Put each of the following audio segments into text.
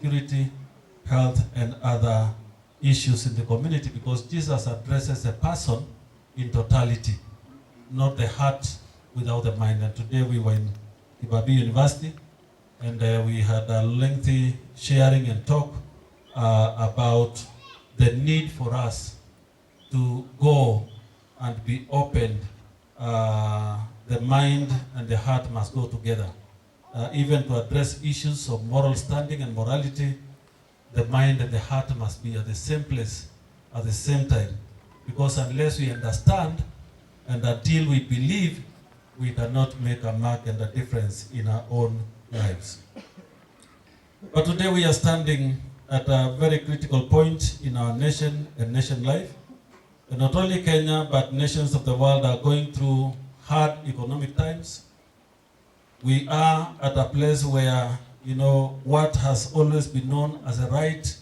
security, health, and other issues in the community, because Jesus addresses a person in totality, not the heart without the mind. And today we were in Ibabi University, and we had a lengthy sharing and talk about the need for us to go and be open. The mind and the heart must go together. Even to address issues of moral standing and morality, the mind and the heart must be at the same place at the same time. Because unless we understand and until we believe, we cannot make a mark and a difference in our own lives. But today we are standing at a very critical point in our nation and nation life. And not only Kenya, but nations of the world are going through hard economic times. We are at a place where, what has always been known as a right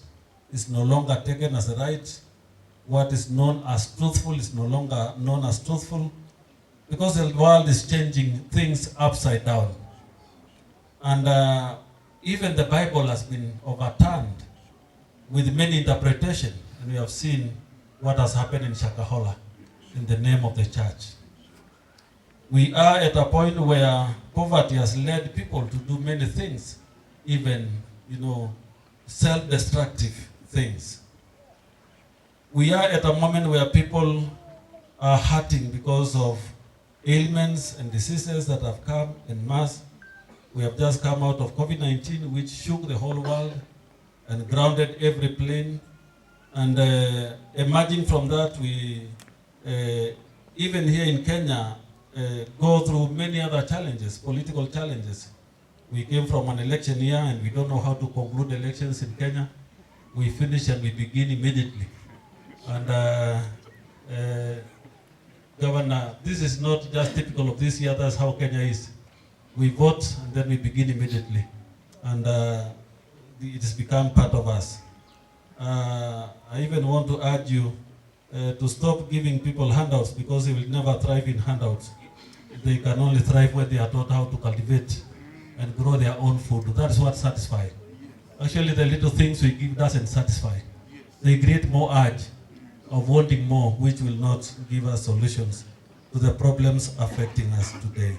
is no longer taken as a right. What is known as truthful is no longer known as truthful, because the world is changing things upside down. And even the Bible has been overturned with many interpretations, and we have seen what has happened in Shakahola in the name of the church. We are at a point where poverty has led people to do many things, even, self-destructive things. We are at a moment where people are hurting because of ailments and diseases that have come en masse. We have just come out of COVID-19, which shook the whole world and grounded every plane. And emerging from that, we, even here in Kenya, go through many other challenges, political challenges. We came from an election year and we don't know how to conclude elections in Kenya. We finish and we begin immediately. And Governor, this is not just typical of this year, that's how Kenya is. We vote and then we begin immediately. And it has become part of us. I even want to urge you to stop giving people handouts, because they will never thrive in handouts. They can only thrive when they are taught how to cultivate and grow their own food. That's what satisfies. Actually, the little things we give doesn't satisfy. They create more urge of wanting more, which will not give us solutions to the problems affecting us today.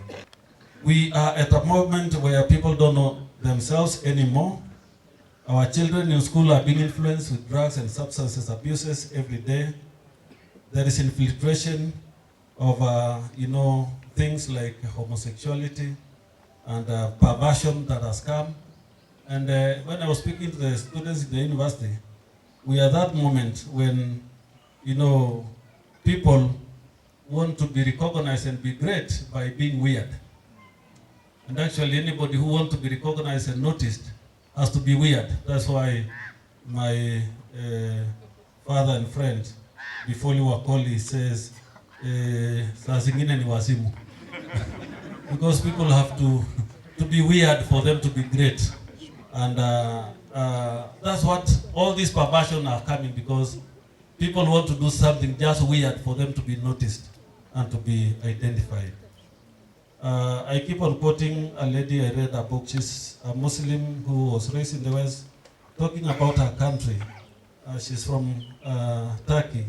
We are at a moment where people don't know themselves anymore. Our children in school are being influenced with drugs and substances abuses every day. There is infiltration of, things like homosexuality and perversion that has come. And when I was speaking to the students in the university, we are at that moment when, people want to be recognized and be great by being weird. And actually, anybody who wants to be recognized and noticed has to be weird. That's why my father and friend, before Wakoli, says, saa zingine ni wazimu. Because people have to be weird for them to be great. And that's what all these perversions are coming, because people want to do something just weird for them to be noticed and to be identified. I keep on quoting a lady I read a book. She's a Muslim who was raised in the West, talking about her country. She's from Turkey.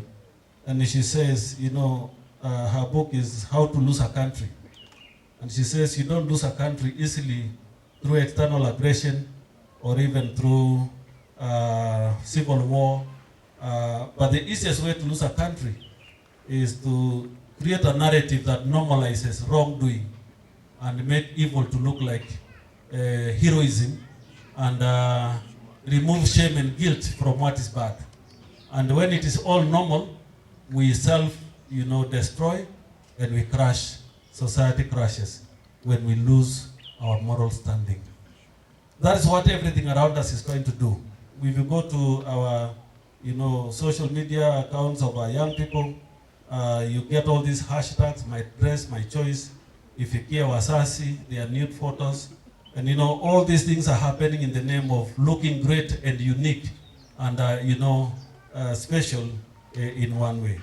And she says, her book is How to Lose a Country. And she says you don't lose a country easily through external aggression or even through civil war. But the easiest way to lose a country is to create a narrative that normalizes wrongdoing and make evil to look like heroism, and remove shame and guilt from what is bad. And when it is all normal, we destroy and we crash. Society crashes when we lose our moral standing. That is what everything around us is trying to do. If you go to our social media accounts of our young people, you get all these hashtags, my dress, my choice, ifikia wasasi, their nude photos. And all these things are happening in the name of looking great and unique and special in one way.